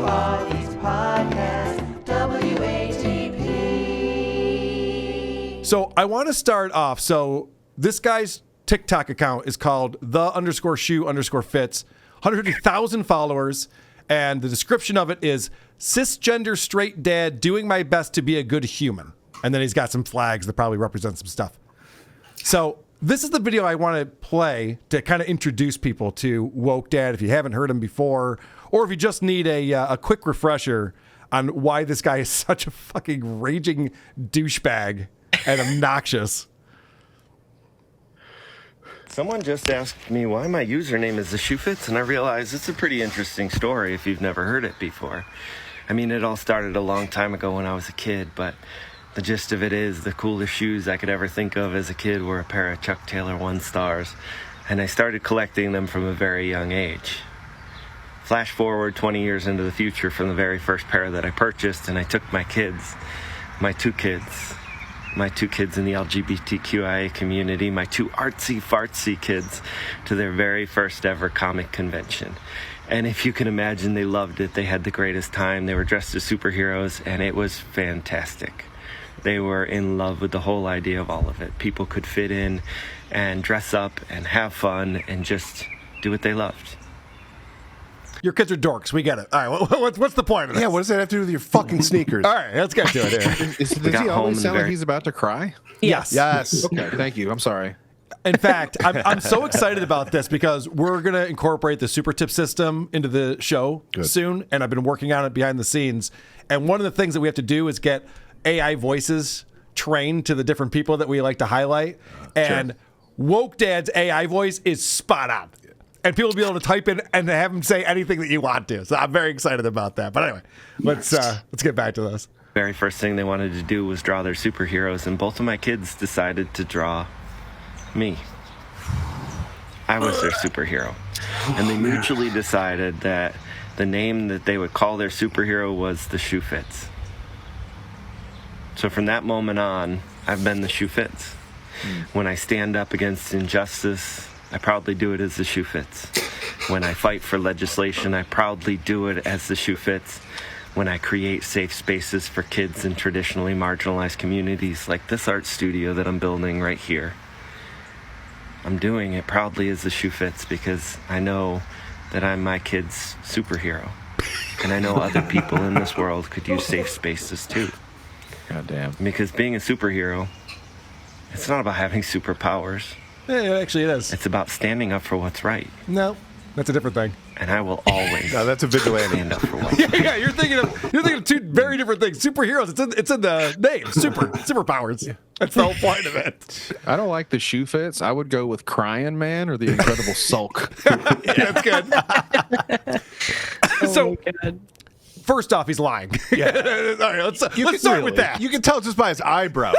Podcast, WATP. So I want to start off. So this guy's TikTok account is called _shoe_fits, 150,000 followers. And the description of it is cisgender straight dad doing my best to be a good human. And then he's got some flags that probably represent some stuff. So this is the video I want to play to kind of introduce people to Woke Dad if you haven't heard him before, or if you just need a quick refresher on why this guy is such a fucking raging douchebag and obnoxious. Someone just asked me why my username is the Shoe Fits, and I realized it's a pretty interesting story if you've never heard it before. I mean, it all started a long time ago when I was a kid, but the gist of it is the coolest shoes I could ever think of as a kid were a pair of Chuck Taylor 1 Stars, and I started collecting them from a very young age. Flash forward 20 years into the future from the very first pair that I purchased, and I took my two kids in the LGBTQIA community, my two artsy-fartsy kids, to their very first ever comic convention. And if you can imagine, they loved it. They had the greatest time. They were dressed as superheroes, and it was fantastic. They were in love with the whole idea of all of it. People could fit in and dress up and have fun and just do what they loved. Your kids are dorks. We get it. All right, what's the point of this? Yeah, what does that have to do with your fucking sneakers? All right, let's get to it here. Does he always sound like he's about to cry? Yes. Yes. Okay, thank you. I'm sorry. In fact, I'm so excited about this because we're going to incorporate the super tip system into the show soon, and I've been working on it behind the scenes. And one of the things that we have to do is get AI voices trained to the different people that we like to highlight. And Woke Dad's AI voice is spot on. And people will be able to type in and have him say anything that you want to. So I'm very excited about that. But anyway, let's get back to this. Very first thing they wanted to do was draw their superheroes, and both of my kids decided to draw me. I was their superhero. And they mutually decided that the name that they would call their superhero was the Shoe Fits. So from that moment on, I've been the Shoe Fits. When I stand up against injustice, I proudly do it as the Shoe Fits. When I fight for legislation, I proudly do it as the Shoe Fits. When I create safe spaces for kids in traditionally marginalized communities like this art studio that I'm building right here, I'm doing it proudly as the Shoe Fits because I know that I'm my kid's superhero. And I know other people in this world could use safe spaces too. God damn. Because being a superhero, it's not about having superpowers. Yeah, actually it is. It's about standing up for what's right. No, that's a different thing. And I will always No, that's a vigilante. stand up for what's right. Yeah, you're thinking of two very different things. Superheroes, it's in the name. Superpowers. Yeah. That's the whole point of it. I don't like the Shoe Fits. I would go with Crying Man or the Incredible Sulk. Yeah, that's good. So, first off, he's lying. Yeah. All right, let's start with that. You can tell just by his eyebrows.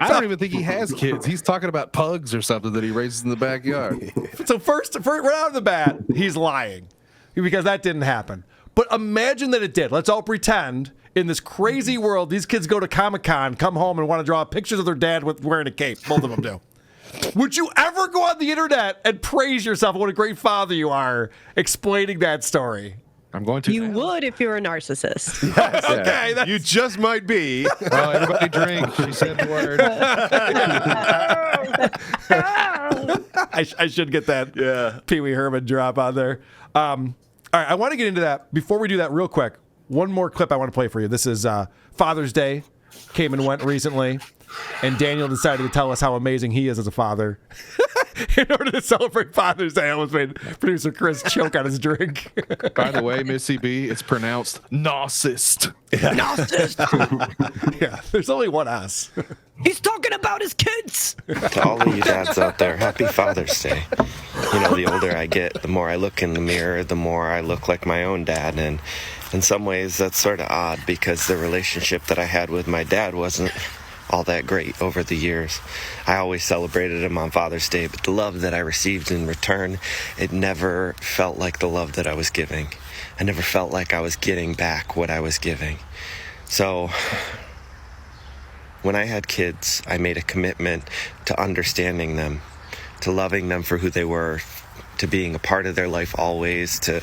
I don't even think he has kids. He's talking about pugs or something that he raises in the backyard. So first right out of the bat, he's lying because that didn't happen. But imagine that it did. Let's all pretend in this crazy world, these kids go to Comic-Con, come home and want to draw pictures of their dad with wearing a cape. Both of them do. Would you ever go on the internet and praise yourself? What a great father you are explaining that story. I'm going to. You would if you were a narcissist. Yes. Okay, You just might be. Well, everybody drink. She said the word. I should get that Pee Wee Herman drop on there. All right, I want to get into that. Before we do that real quick, one more clip I want to play for you. This is Father's Day. Came and went recently. And Daniel decided to tell us how amazing he is as a father. In order to celebrate Father's Day, I almost made producer Chris choke on his drink. By the way, Missy B, it's pronounced narcissist. Narcissist. Yeah, there's only one S. He's talking about his kids. To all of you dads out there, happy Father's Day. You know, the older I get, the more I look in the mirror, the more I look like my own dad. And in some ways, that's sort of odd because the relationship that I had with my dad wasn't all that great over the years. I always celebrated him on Father's Day, but the love that I received in return, it never felt like the love that I was giving. I never felt like I was getting back what I was giving. So when I had kids, I made a commitment to understanding them, to loving them for who they were, to being a part of their life always, to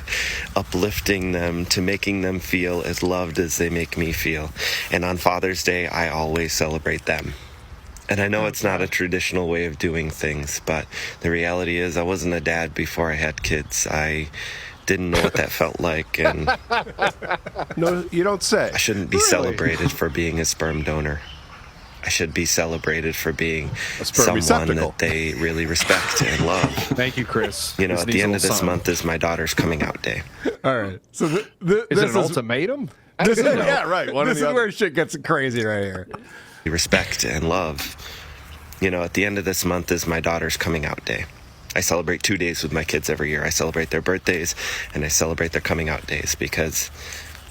uplifting them, to making them feel as loved as they make me feel. And on Father's Day, I always celebrate them. And I know it's not a traditional way of doing things, but the reality is I wasn't a dad before I had kids. I didn't know what that felt like, and No, you don't say. I shouldn't be celebrated for being a sperm donor. I should be celebrated for being sperm someone receptacle. that they really respect and love. Thank you, Chris. You know, This at needs the a end of little this something. month is my daughter's coming out day. All right. So Is this it an ultimatum? This is, Yeah, right. One or this the is other. where shit gets crazy right here. Respect and love. You know, at the end of this month is my daughter's coming out day. I celebrate 2 days with my kids every year. I celebrate their birthdays and I celebrate their coming out days, because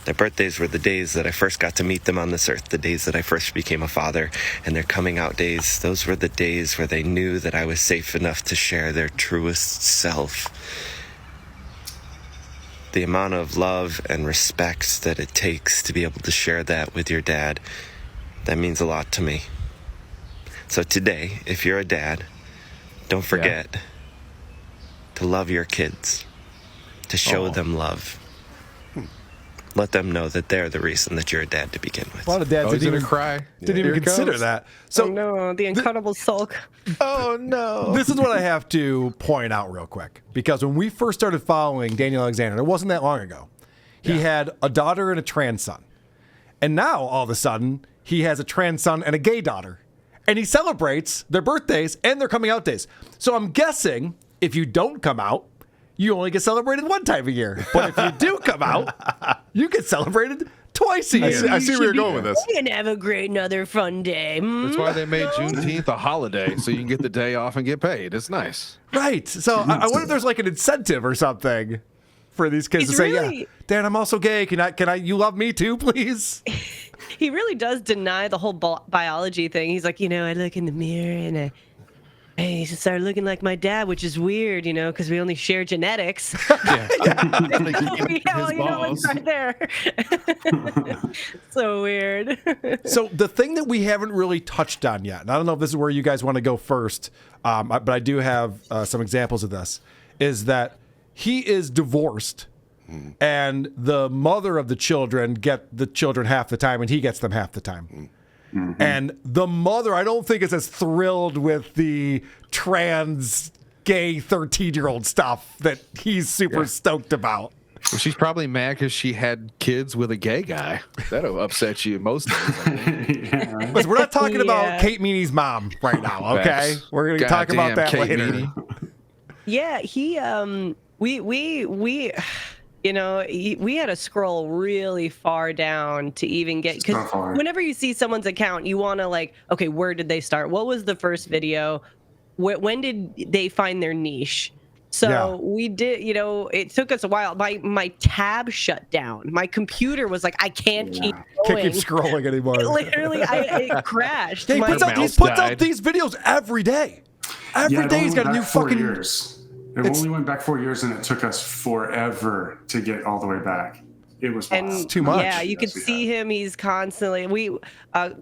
their birthdays were the days that I first got to meet them on this earth, the days that I first became a father, and their coming out days, those were the days where they knew that I was safe enough to share their truest self. The amount of love and respect that it takes to be able to share that with your dad, that means a lot to me. So today, if you're a dad, don't forget to love your kids, to show them love. Let them know that they're the reason that you're a dad to begin with. A lot of dads Oh, he's didn't gonna even, cry. didn't Here even it consider comes. that. So Oh no, the incredible sulk. Oh no. this is what I have to point out real quick, because when we first started following Daniel Alexander, it wasn't that long ago. He had a daughter and a trans son. And now, all of a sudden, he has a trans son and a gay daughter. And he celebrates their birthdays and their coming out days. So I'm guessing if you don't come out, you only get celebrated one time a year. But if you do come out, you get celebrated twice a year. I see where you're going with this. We're gonna have a great, another fun day. That's why they made Juneteenth a holiday, so you can get the day off and get paid. It's nice. Right. So I wonder if there's like an incentive or something for these kids He's to say, really- yeah, Dad, I'm also gay. Can I, you love me too, please? He really does deny the whole biology thing. He's like, I look in the mirror and I started looking like my dad, which is weird, because we only share genetics. Yeah. Well, it's right there. So weird. So the thing that we haven't really touched on yet, and I don't know if this is where you guys want to go first, but I do have some examples of this, is that he is divorced, and the mother of the children get the children half the time, and he gets them half the time. And the mother, I don't think is as thrilled with the trans gay 13-year-old stuff that he's super stoked about. Well, she's probably mad because she had kids with a gay guy. That'll upset you most days. I think. Listen, we're not talking about Yeah. Kate Meany's mom right now, okay? Facts. We're going to talk about that Goddamn Kate later. Meany. Yeah, we had to scroll really far down to even get, because Not far. whenever you see someone's account, you want to okay, where did they start? What was the first video? When did they find their niche? So Yeah. we did, it took us a while. My tab shut down. My computer was like, I can't keep Can't going. keep scrolling anymore. Literally, it crashed. Yeah, he My- puts out, mouse out died. these videos every day. Every Yeah, it day only he's got a went new back 4 fucking. years. It It's- only went back 4 years, and it took us forever to get all the way back. It was And wild. too much. Yeah, you could Yes, we see have. him. He's constantly.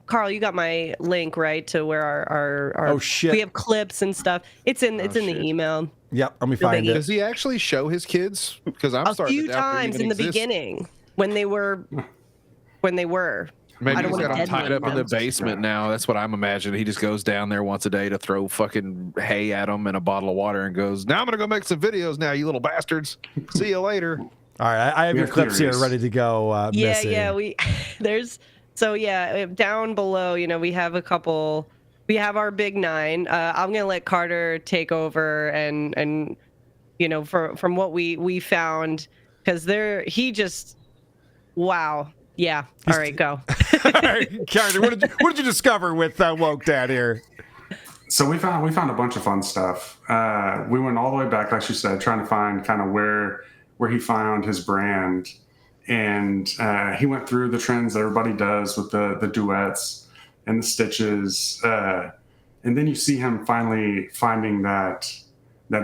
Carl, you got my link right to where our Oh, shit. we have clips and stuff. It's in the email. Yep, let me find biggie. it. Does he actually show his kids? Because I'm A starting few to doubt they times even in the exist. beginning when they were. Maybe I don't he's wanna got them tied deadline up in the them. basement now. That's what I'm imagining. He just goes down there once a day to throw fucking hay at them and a bottle of water and goes, now I'm going to go make some videos now, you little bastards. See you later. All right, I have We your have clips here theories. ready to go, Yeah, Missy. down below. We have a couple. We have our big nine. I'm gonna let Carter take over and from what we found, because wow. Yeah. All right, go. All right, Carter, what did you discover with Woke Dad here? So we found a bunch of fun stuff. We went all the way back, like you said, trying to find kind of where he found his brand, and he went through the trends that everybody does with the duets and the stitches, and then you see him finally finding that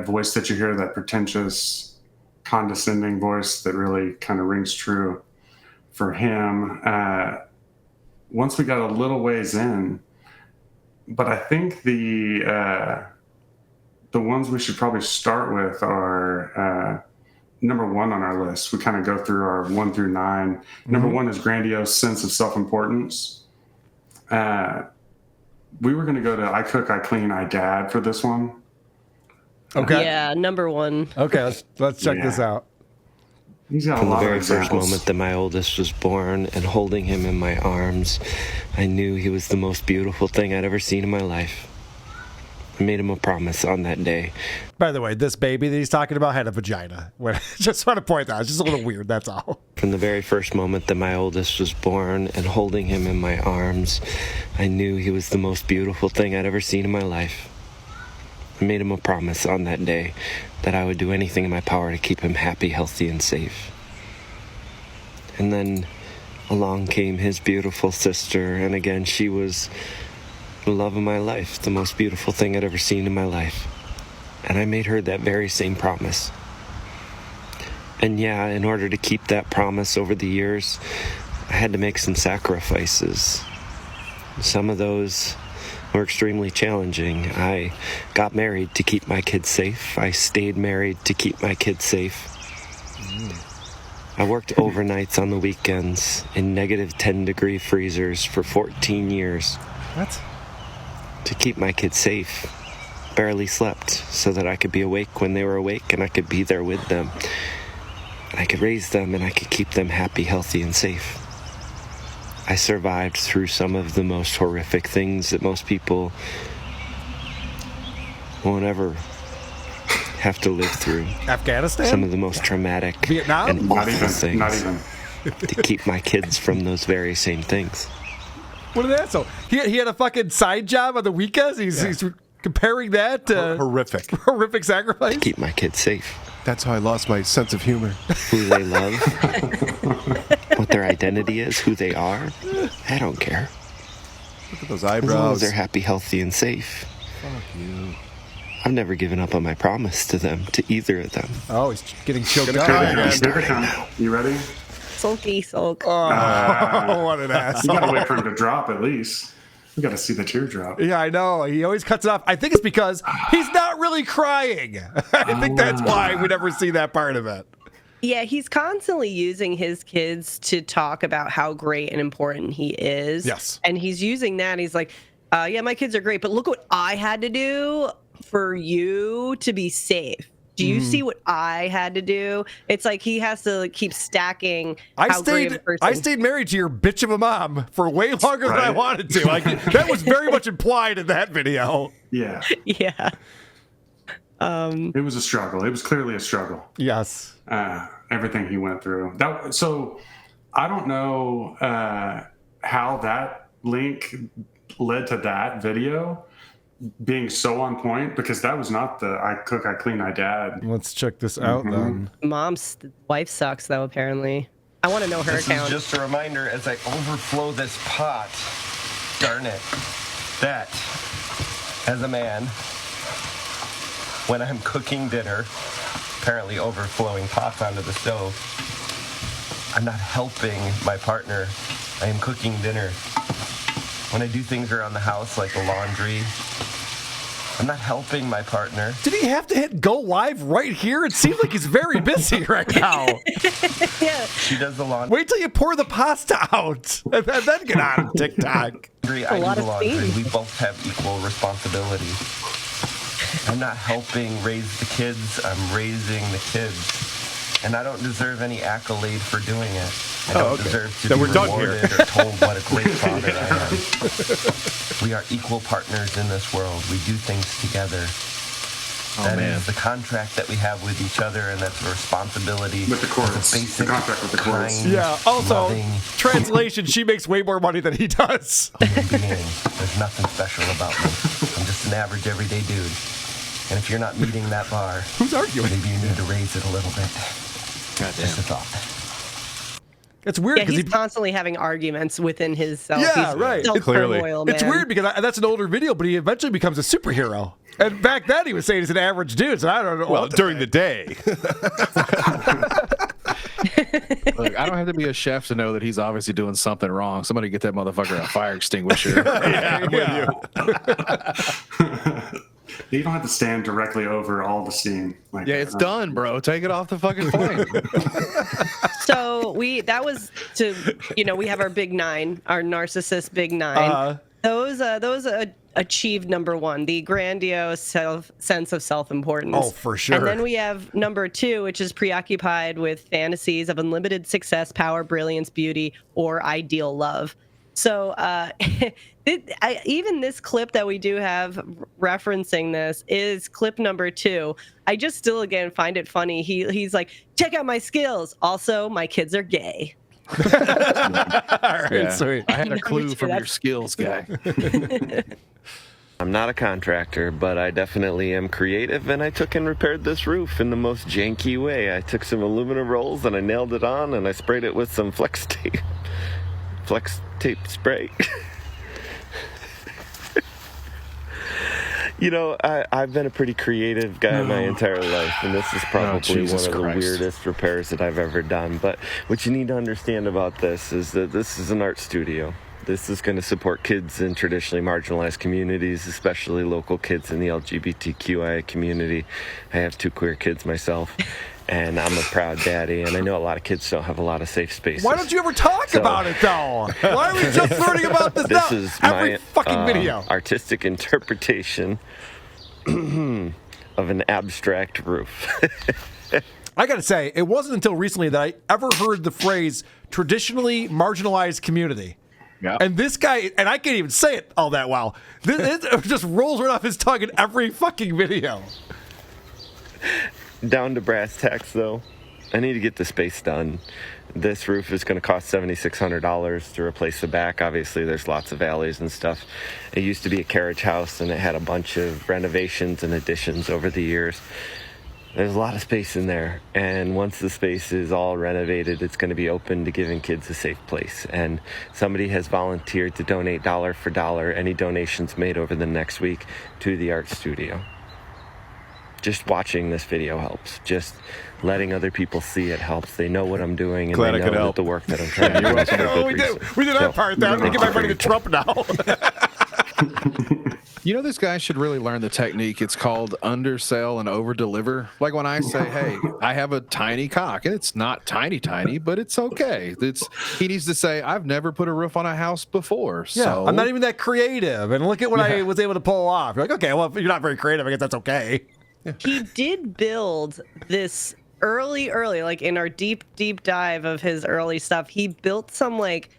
voice that you hear, that pretentious, condescending voice that really kind of rings true for him. Once we got a little ways in. But I think the the ones we should probably start with are number 1 on our list. We kind of go through our 1 through 9. Number 1 is grandiose sense of self-importance. We were going to go to I cook, I clean, I dad for this one. Okay. Yeah, number 1. Okay, let's check this out. He's got From a the lot very of first examples. moment that my oldest was born and holding him in my arms, I knew he was the most beautiful thing I'd ever seen in my life. I made him a promise on that day. By the way, this baby that he's talking about had a vagina. Just want to point that out. It's just a little weird, that's all. From the very first moment that my oldest was born and holding him in my arms, I knew he was the most beautiful thing I'd ever seen in my life. I made him a promise on that day that I would do anything in my power to keep him happy, healthy, and safe. And then along came his beautiful sister, and again, she was the love of my life, the most beautiful thing I'd ever seen in my life. And I made her that very same promise. And yeah, in order to keep that promise over the years, I had to make some sacrifices. Some of those were extremely challenging. I got married to keep my kids safe. I stayed married to keep my kids safe. I worked overnights on the weekends in negative 10-degree freezers for 14 years. What? To keep my kids safe. Barely slept so that I could be awake when they were awake and I could be there with them. And I could raise them and I could keep them happy, healthy, and safe. I survived through some of the most horrific things that most people won't ever have to live through. Afghanistan? Some of the most traumatic Vietnam? and Not awful even. things Not even. to keep my kids from those very same things. What is that? So he had a fucking side job on the weekends? He's comparing that to Horrific. horrific sacrifice? Keep my kids safe. That's how I lost my sense of humor. Who they love, what their identity is, who they are. I don't care. Look at those As long as eyebrows. they're happy, healthy, and safe. Fuck you. I've never given up on my promise to them, to either of them. Oh, he's getting choked Gonna up. cry Here again. they come. You ready? Sulky sulk. Oh, what an You asshole. gotta wait for him to drop at least. We gotta see the teardrop. Yeah, I know. He always cuts it off. I think it's because he's not really crying. I think that's why we never see that part of it. Yeah, he's constantly using his kids to talk about how great and important he is. Yes. And he's using that. And he's like, yeah, my kids are great, but look what I had to do for you to be safe. Do you see what I had to do? It's like he has to keep stacking how great of a person. I stayed married to your bitch of a mom for way longer than I Right. wanted to. Like that was very much implied in that video. Yeah. Yeah. It was a struggle. It was clearly a struggle. Yes. Everything he went through. So I don't know how that link led to that video being so on point, because that was not the I cook, I clean, I dad. Let's check this out then. Mom's wife sucks, though, apparently. I want to know her This account. is just a reminder as I overflow this pot. Darn it. That, as a man, when I'm cooking dinner, apparently overflowing pots onto the stove, I'm not helping my partner. I am cooking dinner. When I do things around the house, like the laundry, I'm not helping my partner. Did he have to hit go live right here? It seems like he's very busy right now. Yeah. She does the laundry. Wait till you pour the pasta out and then get on TikTok. I lot do of the laundry. steam. We both have equal responsibility. I'm not helping raise the kids. I'm raising the kids. And I don't deserve any accolade for doing it. I don't deserve to Then be we're done here. rewarded or told what a great father I am. We are equal partners in this world. We do things together. That is the contract that we have with each other, and that's a responsibility. With the chorus. It's a basic, The contract with the chorus. kind, Yeah. Also, loving translation: she makes way more money than he does. human being. There's nothing special about me. I'm just an average, everyday dude. And if you're not meeting that bar, Who's arguing? maybe you need to raise it a little bit. Just a thought. It's weird Yeah, because he's constantly having arguments within his self. Yeah, He's right. so Clearly. turmoil, it's man. weird because that's an older video, but he eventually becomes a superhero. And back then, he was saying he's an average dude. So I don't know. Well, what to during say. the day. Look, I don't have to be a chef to know that he's obviously doing something wrong. Somebody get that motherfucker a fire extinguisher. Yeah. You don't have to stand directly over all the steam. Like Yeah, it's done, bro. Take it off the fucking plane. So we have our big 9, our narcissist big 9. Those achieved number 1, the grandiose sense of self-importance. Oh, for sure. And then we have number 2, which is preoccupied with fantasies of unlimited success, power, brilliance, beauty, or ideal love. So even this clip that we do have referencing this is clip number 2. I just still, again, find it funny. He's like, check out my skills. Also, my kids are gay. All right, Yeah. sweet. I had a clue Number two, from your that's- skills guy. I'm not a contractor, but I definitely am creative, and I took and repaired this roof in the most janky way. I took some aluminum rolls and I nailed it on, and I sprayed it with some flex tape spray. You know, I've been a pretty creative guy my entire life, and this is probably Jesus one of Christ. the weirdest repairs that I've ever done. But what you need to understand about this is that this is an art studio. This is going to support kids in traditionally marginalized communities, especially local kids in the LGBTQIA community. I have 2 queer kids myself, and I'm a proud daddy, and I know a lot of kids don't have a lot of safe spaces. Why don't you ever talk about it, though? Why are we just learning about this now? This is Every my fucking video. artistic interpretation of an abstract roof. I got to say, it wasn't until recently that I ever heard the phrase traditionally marginalized community. Yeah. And this guy, and I can't even say it all that well. It just rolls right off his tongue in every fucking video. Down to brass tacks, though, I need to get the space done. This roof is going to cost $7,600 to replace the back. Obviously, there's lots of alleys and stuff. It used to be a carriage house, and it had a bunch of renovations and additions over the years. There's a lot of space in there, and once the space is all renovated, it's going to be open to giving kids a safe place. And somebody has volunteered to donate dollar for dollar any donations made over the next week to the art studio. Just watching this video helps. Just letting other people see it helps. They know what I'm doing, and Glad I they could know that help. the work that I'm trying to do is for a good reason. We did our part there. I'm going to give my money to Trump now. You know, this guy should really learn the technique. It's called undersell and overdeliver. Like when I say, hey, I have a tiny cock, and it's not tiny, but it's okay. He needs to say, I've never put a roof on a house before. Yeah, So I'm not even that creative. And look at what I was able to pull off. You're like, okay, well, if you're not very creative, I guess that's okay. He did build this early, like in our deep dive of his early stuff. He built some like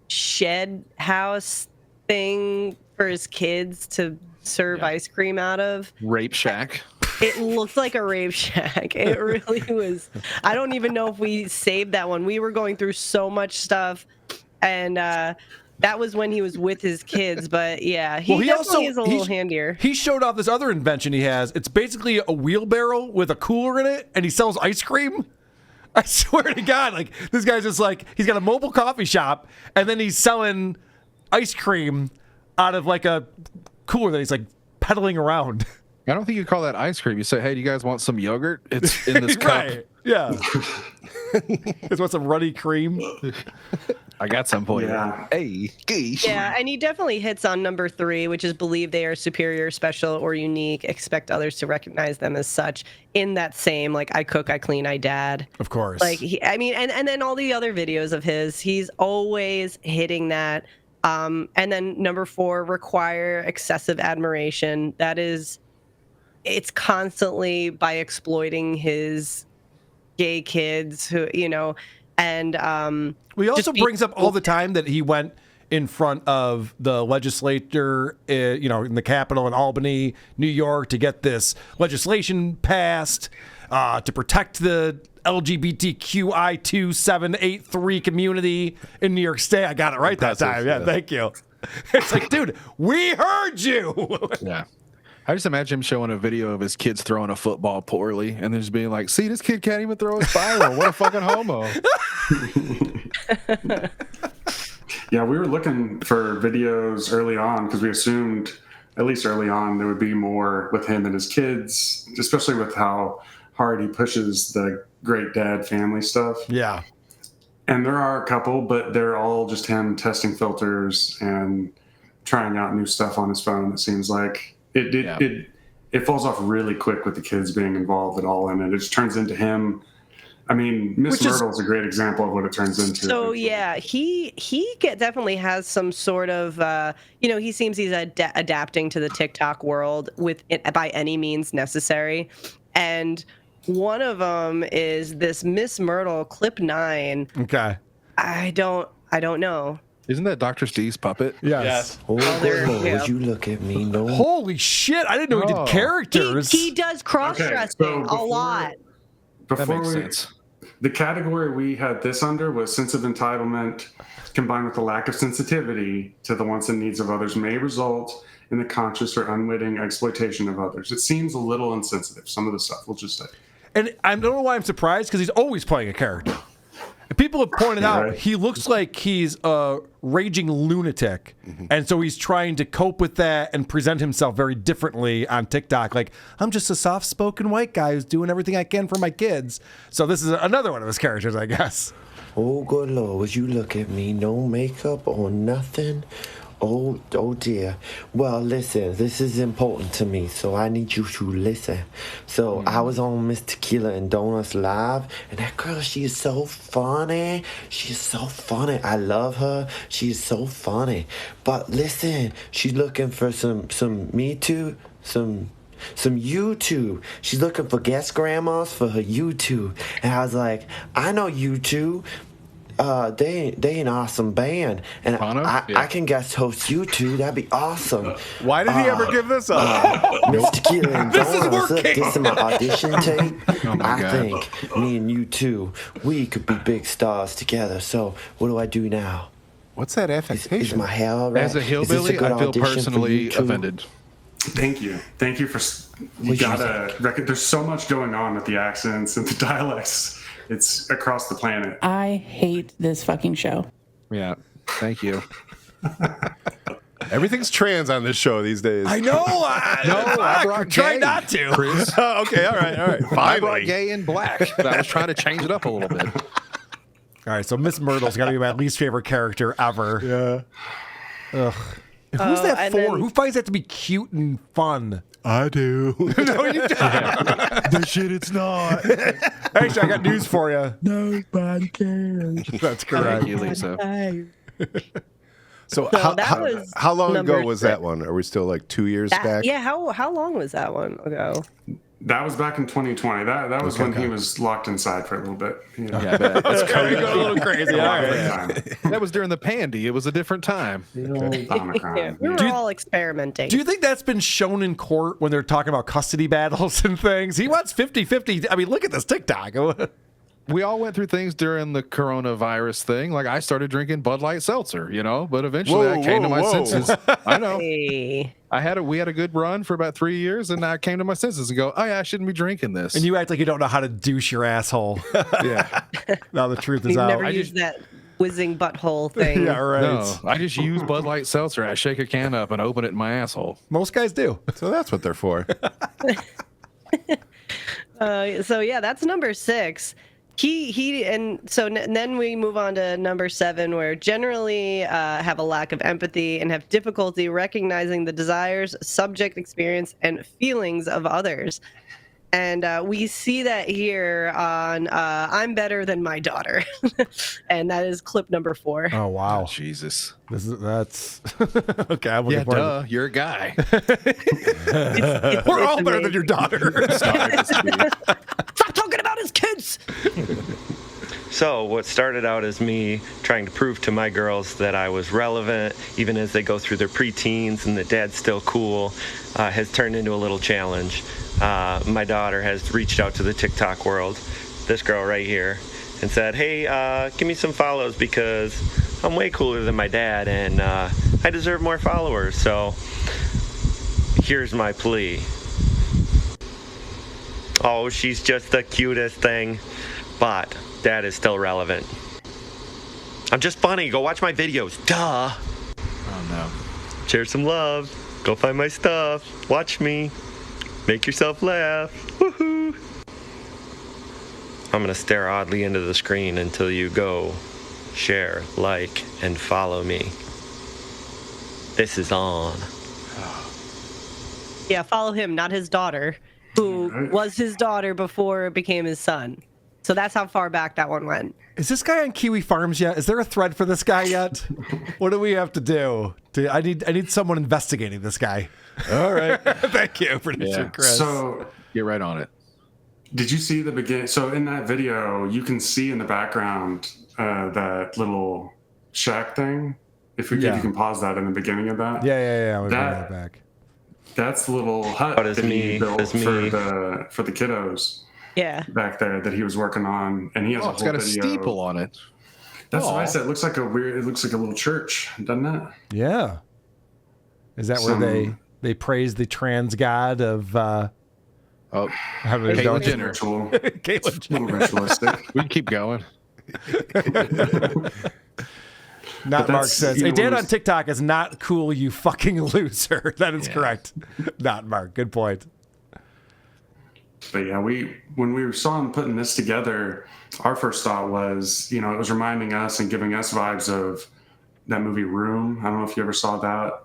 shed house thing for his kids to serve ice cream out of. Rape shack. It looked like a rape shack. It really was. I don't even know if we saved that one. We were going through so much stuff, and that was when he was with his kids. But yeah, he definitely is a little handier. He showed off this other invention he has. It's basically a wheelbarrow with a cooler in it, and he sells ice cream. I swear to God, like this guy's just like, he's got a mobile coffee shop, and then he's selling ice cream out of like a cooler that he's like pedaling around. I don't think you call that ice cream. You say, hey, do you guys want some yogurt? It's in this cup. Right. Yeah. Just want some runny cream. I got some for you. Yeah. Hey, geesh. Yeah, and he definitely hits on number 3, which is believe they are superior, special, or unique. Expect others to recognize them as such. In that same, like, I cook, I clean, I dad. Of course. Like, and then all the other videos of his, he's always hitting that. And then number 4, require excessive admiration. That is, it's constantly by exploiting his gay kids who, and he also brings up all the time that he went in front of the legislature, in the Capitol in Albany, New York, to get this legislation passed to protect the LGBTQI2783 community in New York State. I got it right that time. Yeah, thank you. It's like, dude, we heard you. Yeah. I just imagine him showing a video of his kids throwing a football poorly and then just being like, see, this kid can't even throw a spiral. What a fucking homo. Yeah, we were looking for videos early on because we assumed, at least early on, there would be more with him and his kids, especially with how hard he pushes the great dad family stuff. Yeah. And there are a couple, but they're all just him testing filters and trying out new stuff on his phone, it seems like. It it falls off really quick with the kids being involved at all in it. It just turns into him. I mean, Miss Myrtle's a great example of what it turns into. So yeah, he definitely has some sort of he seems he's adapting to the TikTok world with it by any means necessary, and one of them is this Miss Myrtle clip 9. Okay. I don't know. Isn't that Dr. Steve's puppet? Yes. Oh, there you go. would you look at me? No. Holy shit! I didn't know he did characters. He does cross-dressing a lot. That Before makes sense. The category we had this under was sense of entitlement combined with the lack of sensitivity to the wants and needs of others may result in the conscious or unwitting exploitation of others. It seems a little insensitive, some of the stuff, we'll just say. And I don't know why I'm surprised, because he's always playing a character. People have pointed out he looks like he's a raging lunatic, and so he's trying to cope with that and present himself very differently on TikTok. Like, I'm just a soft-spoken white guy who's doing everything I can for my kids. So this is another one of his characters, I guess. Oh, good Lord, would you look at me? No makeup or nothing? Oh dear. Well, listen, this is important to me, so I need you to listen. So I was on Miss Tequila and Donuts Live, and that girl, she is so funny. She's so funny. I love her. She is so funny. But listen, she's looking for some Me Too, some YouTube. She's looking for guest grandmas for her YouTube. And I was like, I know YouTube. They an awesome band, and I can guest host you two. That'd be awesome. Why did he ever give this up? Miss Tequila and This is Donuts, look, working. this is my audition tape. I God. think me and you two, we could be big stars together. So what do I do now? What's that Is affectation? my hair all right? As a Is this hillbilly, good I feel audition for personally you two? offended. Thank you for you What'd you gotta reckon. There's so much going on with the accents and the dialects. It's across the planet. I hate this fucking show. Yeah. Thank you. Everything's trans on this show these days. I know. I brought try gay, not to. Chris. Okay, all right. I brought Finally. gay in black, but I was trying to change it up a little bit. All right, so Miss Myrtle's got to be my least favorite character ever. Yeah. Ugh. Who's that and for? then- Who finds that to be cute and fun? I do. No, you don't. The shit, it's not. Actually, I got news for you. Nobody cares. That's correct. Thank you, Lisa. So, that was how long number ago was that one? Are we still like 2 years back? Yeah, how long was that one ago? That was back in 2020. That was when he was locked inside for a little bit. Yeah. Yeah, I bet. That's going a little crazy. All right. That was during the pandy. It was a different time. Omicron. Yeah, we were all experimenting. Do you think that's been shown in court when they're talking about custody battles and things? He wants 50-50. I mean, look at this TikTok. We all went through things during the coronavirus thing. Like I started drinking Bud Light Seltzer, but eventually I came to my senses. I know. Hey. We had a good run for about 3 years, and I came to my senses and go, oh yeah, I shouldn't be drinking this. And you act like you don't know how to douche your asshole. yeah. Now the truth is We've out. never used that whizzing butthole thing. Yeah, right. No, I just use Bud Light Seltzer. I shake a can up and open it in my asshole. Most guys do. So that's what they're for. So yeah, that's number 6. Then we move on to number 7, where generally have a lack of empathy and have difficulty recognizing the desires, subject experience, and feelings of others. And we see that here on I'm Better Than My Daughter. And that is clip number 4. Oh, wow. Jesus. That's okay. I'm looking Yeah, forward duh. You're a guy. We're all better than your daughter. Stop talking about his kids! So what started out as me trying to prove to my girls that I was relevant, even as they go through their preteens and that dad's still cool, has turned into a little challenge. My daughter has reached out to the TikTok world, this girl right here, and said, hey, give me some follows because I'm way cooler than my dad and I deserve more followers. So here's my plea. Oh, she's just the cutest thing, but dad is still relevant. I'm just funny. Go watch my videos. Duh. Oh, no. Share some love. Go find my stuff. Watch me. Make yourself laugh. Woohoo. I'm going to stare oddly into the screen until you go, share, like, and follow me. This is on. Yeah, follow him, not his daughter, who was his daughter before it became his son. So that's how far back that one went. Is this guy on Kiwi Farms yet? Is there a thread for this guy yet? What do we have to do? I need someone investigating this guy. All right. Thank you, producer Chris. So Get right on it. did you see the beginning? So in that video, you can see in the background that little shack thing. If you can pause that in the beginning of that. Yeah. We'll bring that back. That's the little hut Oh, that he built that's me. for the kiddos Yeah. back there that he was working on, and he has a It's whole got a video. steeple on it. That's what I Aw. said. It looks like a little church, doesn't it? Yeah. Is that Some- where they praise the trans god of Oh, how do they Caitlyn don't- Jenner. Ritual. Caitlyn It's a little ritualistic. We can keep going. Not But Mark that's, says, you "Hey, know, Dan when on TikTok is not cool, you fucking loser." That is Yeah. correct. Not Mark. Good point. But yeah, when we saw him putting this together, our first thought was, it was reminding us and giving us vibes of that movie Room. I don't know if you ever saw that.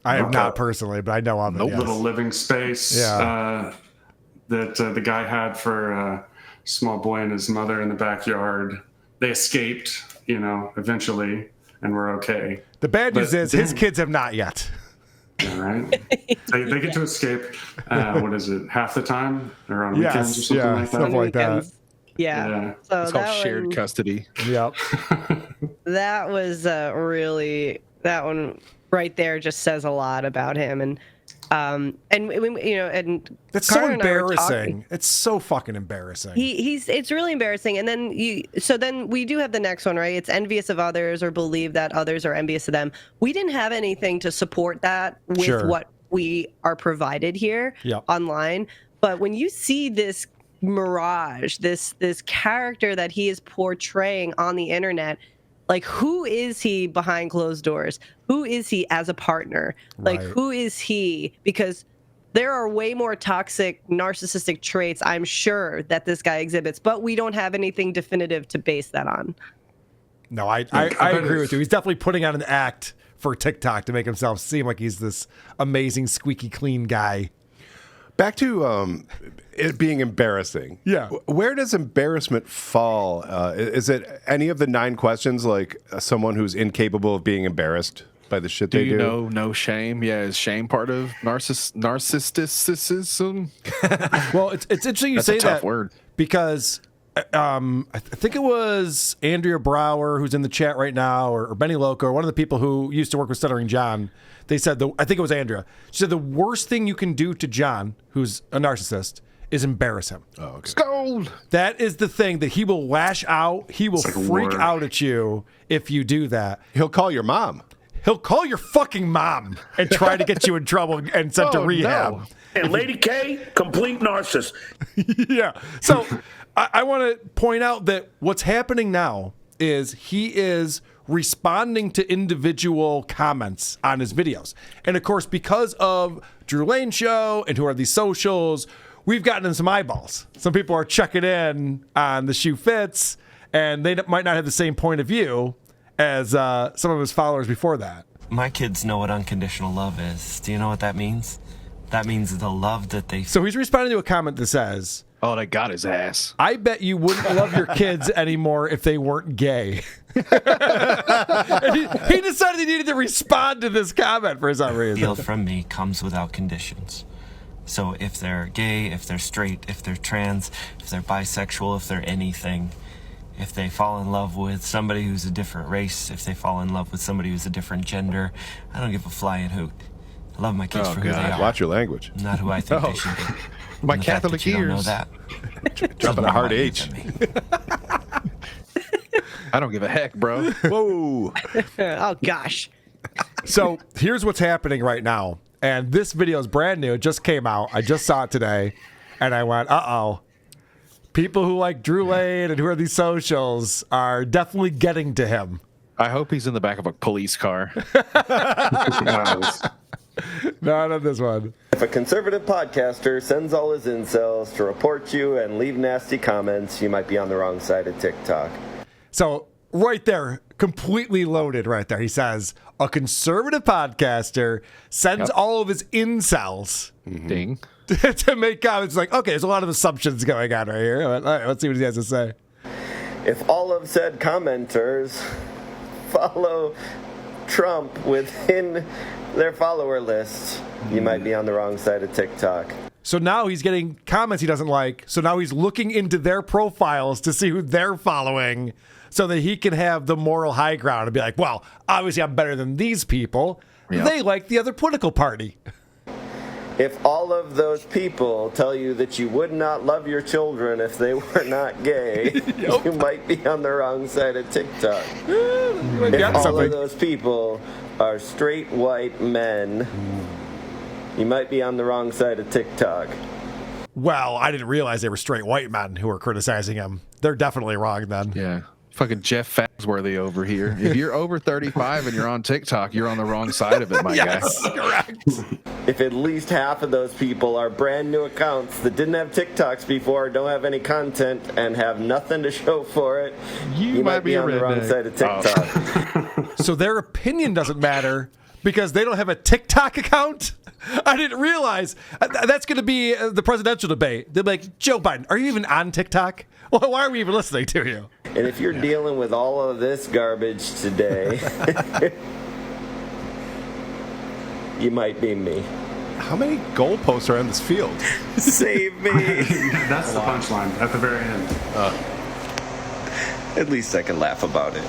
I have Okay. not personally, but I know of it. Nope. Yes. Little living space Yeah. that the guy had for a small boy and his mother in the backyard. They escaped, eventually, and we're okay. The bad news But is his then- kids have not yet. All right. they get to escape. What is it? Half the time, or on weekends or Yes, something yeah, like that. something like that. Weekends. Yeah. Yeah. So It's called that shared one, custody. Yep. that was really, that one right there just says a lot about him. And and It's so Carter and I were talking. embarrassing. It's so fucking embarrassing. It's really embarrassing. And then then we do have the next one, right? It's envious of others or believe that others are envious of them. We didn't have anything to support that with Sure. what we are provided here Yep. online. But when you see this mirage, this character that he is portraying on the internet, like, who is he behind closed doors? Who is he as a partner? Like, Right. who is he? Because there are way more toxic, narcissistic traits, I'm sure, that this guy exhibits, but we don't have anything definitive to base that on. No, I agree with you. He's definitely putting on an act for TikTok to make himself seem like he's this amazing, squeaky clean guy. Back to it being embarrassing. Yeah. Where does embarrassment fall? Is it any of the 9 questions, like someone who's incapable of being embarrassed by the shit Do they you do? know no shame? Yeah, is shame part of narcissism? Well, it's interesting you That's say a tough that word. because I think it was Andrea Brower, who's in the chat right now, or Benny Loco, or one of the people who used to work with Stuttering John. They said, I think it was Andrea. She said the worst thing you can do to John, who's a narcissist, is embarrass him. Oh, okay. Gold. That is the thing that he will lash out. He will like a freak war. out at you if you do that. He'll call your mom. He'll call your fucking mom and try to get you in trouble and sent to Oh, rehab. no. And Lady K, complete narcissist. Yeah. So I want to point out that what's happening now is he is responding to individual comments on his videos. And of course, because of Drew Lane Show and Who Are These Socials, we've gotten him some eyeballs. Some people are checking in on the shoe fits, and they might not have the same point of view as some of his followers before that. My kids know what unconditional love is. Do you know what that means? That means the love that they So he's responding to a comment that says, Oh, they got his ass. I bet you wouldn't love your kids anymore if they weren't gay. And he decided he needed to respond to this comment for some reason. feel from me comes without conditions. So if they're gay, if they're straight, if they're trans, if they're bisexual, if they're anything, if they fall in love with somebody who's a different race, if they fall in love with somebody who's a different gender, I don't give a flying hoot. I love my kids Oh, for who they God. are, Watch your language. not who I think they should be. My And the fact Catholic that you don't know ears. that. Dropping a hard More H. than me. I don't give a heck, bro. Whoa. Oh, gosh. So here's what's happening right now. And this video is brand new. It just came out. I just saw it today. And I went, uh-oh. People who like Drew Lane and Who Are These Socials are definitely getting to him. I hope he's in the back of a police car. No, not this one. If a conservative podcaster sends all his incels to report you and leave nasty comments, you might be on the wrong side of TikTok. So right there, completely loaded right there. He says, a conservative podcaster sends all of his incels Ding. to make comments like, okay, there's a lot of assumptions going on right here. All right, let's see what he has to say. If all of said commenters follow Trump within their follower list, you might be on the wrong side of TikTok. So now he's getting comments he doesn't like. So now he's looking into their profiles to see who they're following so that he can have the moral high ground and be like, well, obviously I'm better than these people. Yep. They like the other political party. If all of those people tell you that you would not love your children if they were not gay, you might be on the wrong side of TikTok. If all of those people are straight white men, you might be on the wrong side of TikTok. Well, I didn't realize they were straight white men who were criticizing him. They're definitely wrong then. Yeah. Fucking Jeff Fagsworthy over here. If you're over 35 and you're on TikTok, you're on the wrong side of it, my guy. Correct. If at least half of those people are brand new accounts that didn't have TikToks before, don't have any content, and have nothing to show for it, you might be on the wrong side of TikTok. So their opinion doesn't matter because they don't have a TikTok account? I didn't realize. That's going to be the presidential debate. They'll be like, Joe Biden, are you even on TikTok? Well, why are we even listening to you? And if you're dealing with all of this garbage today, you might be me. How many goalposts are on this field? Save me. That's the punchline at the very end. At least I can laugh about it.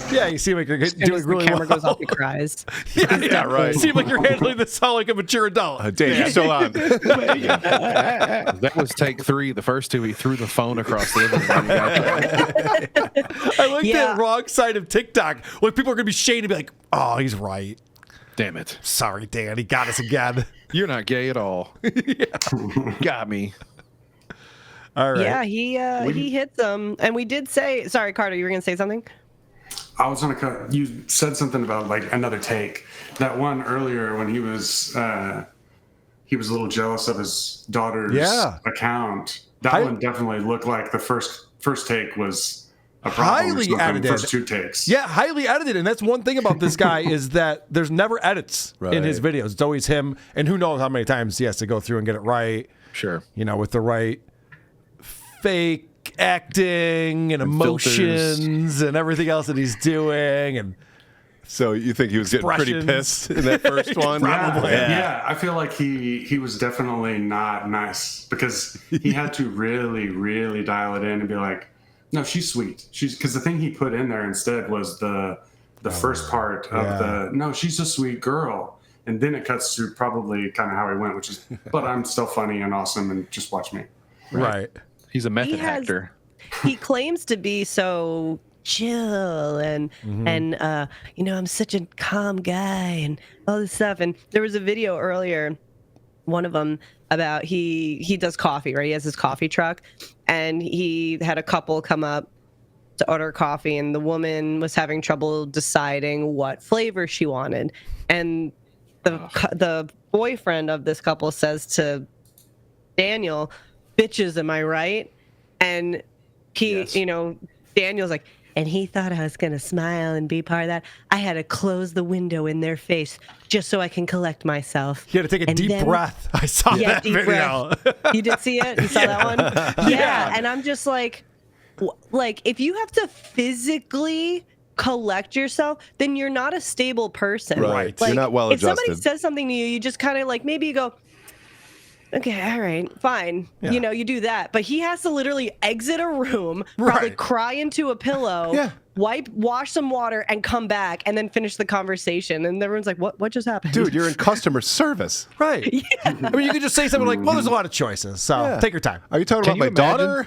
Yeah, you seem like you're doing really the camera well. goes off, he cries. Yeah, right. You seem like you're handling this all like a mature adult. Dave, you're still on. That was take 3. The first 2, he threw the phone across the living room. I like that wrong side of TikTok. Like people are going to be shading and be like, oh, he's right. Damn it. Sorry, Dan. He got us again. You're not gay at all. Got me. All right. Yeah, he hits them. And we did say, sorry, Carter, you were going to say something? I was going to cut. You said something about like another take. That one earlier when he was a little jealous of his daughter's account. That one definitely looked like the first take was a problem. Highly edited. First 2 takes. Yeah, highly edited. And that's one thing about this guy is that there's never edits in his videos. It's always him. And who knows how many times he has to go through and get it right. Sure. You know, with the right fake acting and emotions filters. And everything else that he's doing. And so you think he was getting pretty pissed in that first one? Probably. Yeah, I feel like he was definitely not nice because he had to really, really dial it in and be like, no, she's sweet. Because the thing he put in there instead was the first part of no, she's a sweet girl. And then it cuts to probably kind of how he went, which is, but I'm still funny and awesome and just watch me. Right. He's a method actor. He claims to be so chill and I'm such a calm guy and all this stuff. And there was a video earlier, one of them about he does coffee, right? He has his coffee truck, and he had a couple come up to order coffee, and the woman was having trouble deciding what flavor she wanted, and the boyfriend of this couple says to Daniel, "Bitches, am I right?" And he, Daniel's like, and he thought I was going to smile and be part of that. I had to close the window in their face just so I can collect myself. You had to take a deep breath. I saw that video. You did see it? You saw that one? Yeah. And I'm just like, if you have to physically collect yourself, then you're not a stable person. Right. You're not well adjusted. If somebody says something to you, you just kind of like, maybe you go, okay, all right, fine. Yeah. You do that. But he has to literally exit a room, probably cry into a pillow, wash some water, and come back, and then finish the conversation. And everyone's like, what just happened? Dude, you're in customer service. Right. Yeah. I mean, you could just say something like, well, there's a lot of choices, so take your time. Are you talking about my daughter?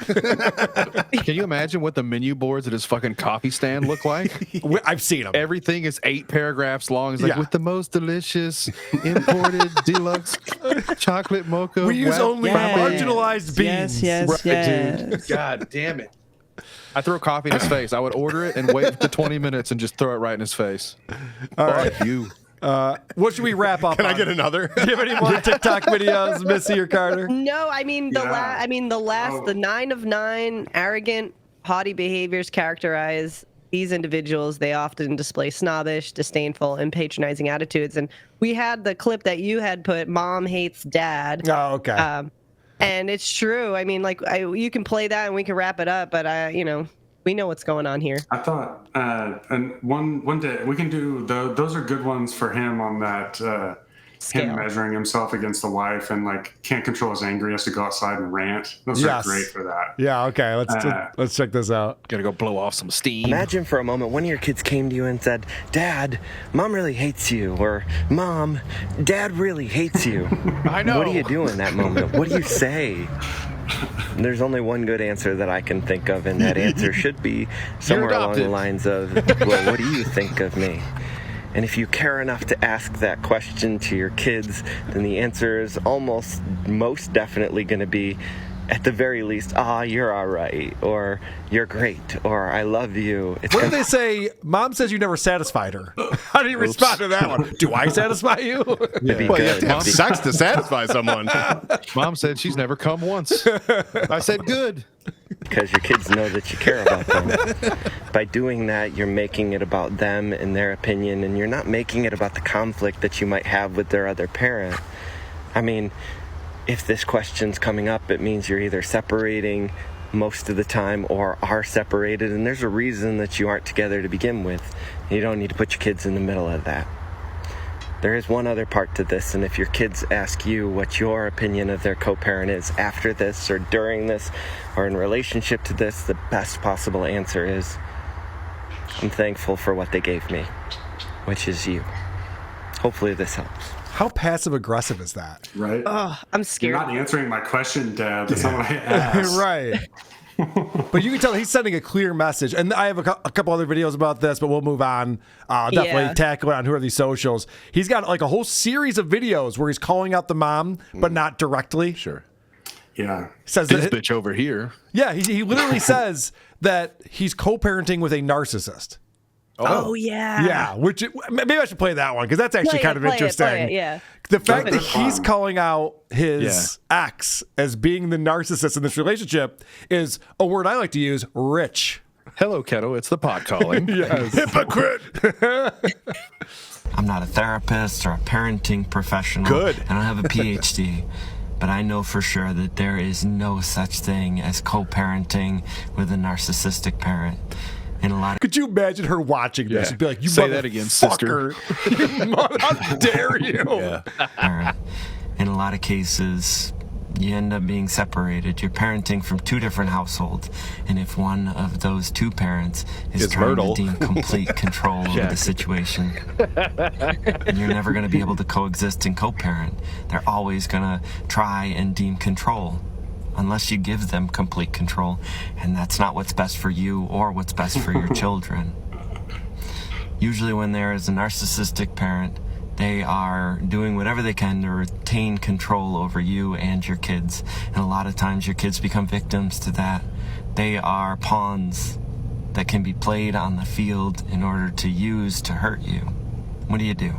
Can you imagine what the menu boards at his fucking coffee stand look like? I've seen them. Everything is 8 paragraphs long. It's like, with the most delicious imported deluxe chocolate mocha. We use only marginalized beans. Yes. Dude. God damn it. I throw coffee in his face. I would order it and wait for 20 minutes and just throw it right in his face. All right. You. What should we wrap up Can on? I get another? Do you have any more TikTok videos, Missy or Carter? No, I mean the 9 of 9 arrogant, haughty behaviors characterize these individuals, they often display snobbish, disdainful, and patronizing attitudes. And we had the clip that you had put, Mom Hates Dad. Oh, okay. And it's true. I mean, like, you can play that and we can wrap it up, but we know what's going on here. I thought, and one day we can do those are good ones for him on that Scale. him measuring himself against the wife and like can't control his anger, he has to go outside and rant. Those are great for that. Yeah. Okay. Let's check this out. Gotta go blow off some steam. Imagine for a moment one of your kids came to you and said, Dad, Mom really hates you, or Mom, Dad really hates you. I know. What do you do in that moment? What do you say? There's only one good answer that I can think of, and that answer should be somewhere along the lines of, well, what do you think of me? And if you care enough to ask that question to your kids, then the answer is most definitely going to be, at the very least, you're all right, or you're great, or I love you. What if they say, Mom says you never satisfied her? How do you respond to that one? Do I satisfy you? It'd be Well, you good. have to have sex to satisfy someone. Mom said she's never come once. I said good. Because your kids know that you care about them. By doing that, you're making it about them and their opinion, and you're not making it about the conflict that you might have with their other parent. I mean, if this question's coming up, it means you're either separating most of the time or are separated, and there's a reason that you aren't together to begin with. You don't need to put your kids in the middle of that. There is one other part to this, and if your kids ask you what your opinion of their co-parent is after this or during this or in relationship to this, the best possible answer is, I'm thankful for what they gave me, which is you. Hopefully this helps. How passive aggressive is that? Right? Oh, I'm scared. You're not answering my question, Dad. That's not what I asked. Right. But you can tell he's sending a clear message. And I have a couple other videos about this, but we'll move on. Definitely tackle it on Who Are These Socials. He's got like a whole series of videos where he's calling out the mom, but not directly. Sure. Yeah. Says This that, bitch over here. yeah, he literally says that he's co-parenting with a narcissist. Oh, yeah. Yeah, which maybe I should play that one because that's actually kind of interesting. Play it, yeah. The fact that he's calling out his ex as being the narcissist in this relationship is a word I like to use, rich. Hello, Kettle. It's the pot calling. Yes. Hypocrite. I'm not a therapist or a parenting professional. Good. I don't have a PhD. But I know for sure that there is no such thing as co-parenting with a narcissistic parent. In a lot of Could you imagine her watching this and be like, "You Say that again, sister." How dare you?" Yeah. parent, in a lot of cases, you end up being separated. You're parenting from two different households, and if one of those two parents is It's trying Myrtle. to gain complete control over the situation, and you're never going to be able to coexist and co-parent. They're always going to try and deem control, unless you give them complete control, and that's not what's best for you or what's best for your children. Usually when there is a narcissistic parent, they are doing whatever they can to retain control over you and your kids, and a lot of times your kids become victims to that. They are pawns that can be played on the field in order to use to hurt you. What do?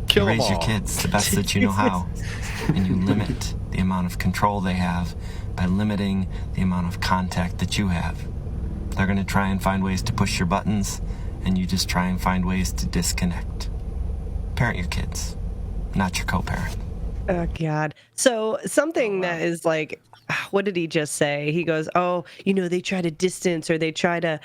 Kill You 'em raise your all. kids the best that you know how, and you limit the amount of control they have by limiting the amount of contact that you have. They're going to try and find ways to push your buttons, and you just try and find ways to disconnect. Parent your kids, not your co-parent. Oh, God. So something that is like, what did he just say? He goes, oh, they try to distance or they try to,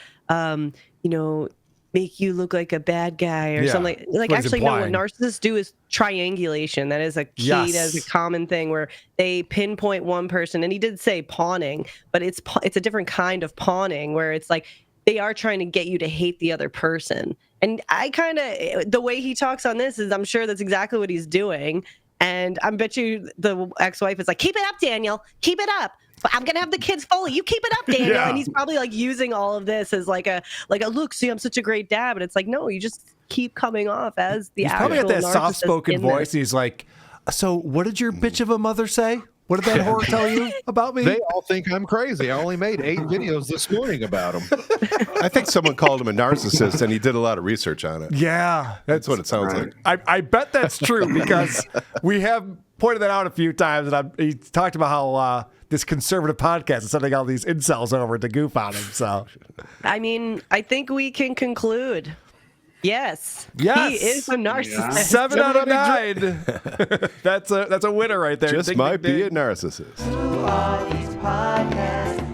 make you look like a bad guy or something. Like, What he's actually, no, what implying. narcissists do is triangulation. That is a key, that is a common thing where they pinpoint one person. And he did say pawning, but it's a different kind of pawning where it's like they are trying to get you to hate the other person. And the way he talks on this is, I'm sure that's exactly what he's doing. And I bet you the ex-wife is like, keep it up, Daniel, keep it up. But I'm gonna have the kids fully. You keep it up, Daniel. Yeah. And he's probably like using all of this as like a look. See, I'm such a great dad. But it's like, no, you just keep coming off as the He's actual probably got that narcissist soft-spoken in voice. this. And he's like, "So, what did your bitch of a mother say? What did that whore tell you about me?" They all think I'm crazy. I only made 8 videos this morning about them. I think someone called him a narcissist, and he did a lot of research on it. Yeah, That's what it sounds Right. like. I bet that's true because we have pointed that out a few times, and he talked about how this conservative podcast and sending all these incels over to goof on him. So, I mean, I think we can conclude. Yes. Yes. He is a narcissist. 7 out of 9. That's a winner right there. Just Ding, might ding, be ding. a narcissist. Who are these podcasts?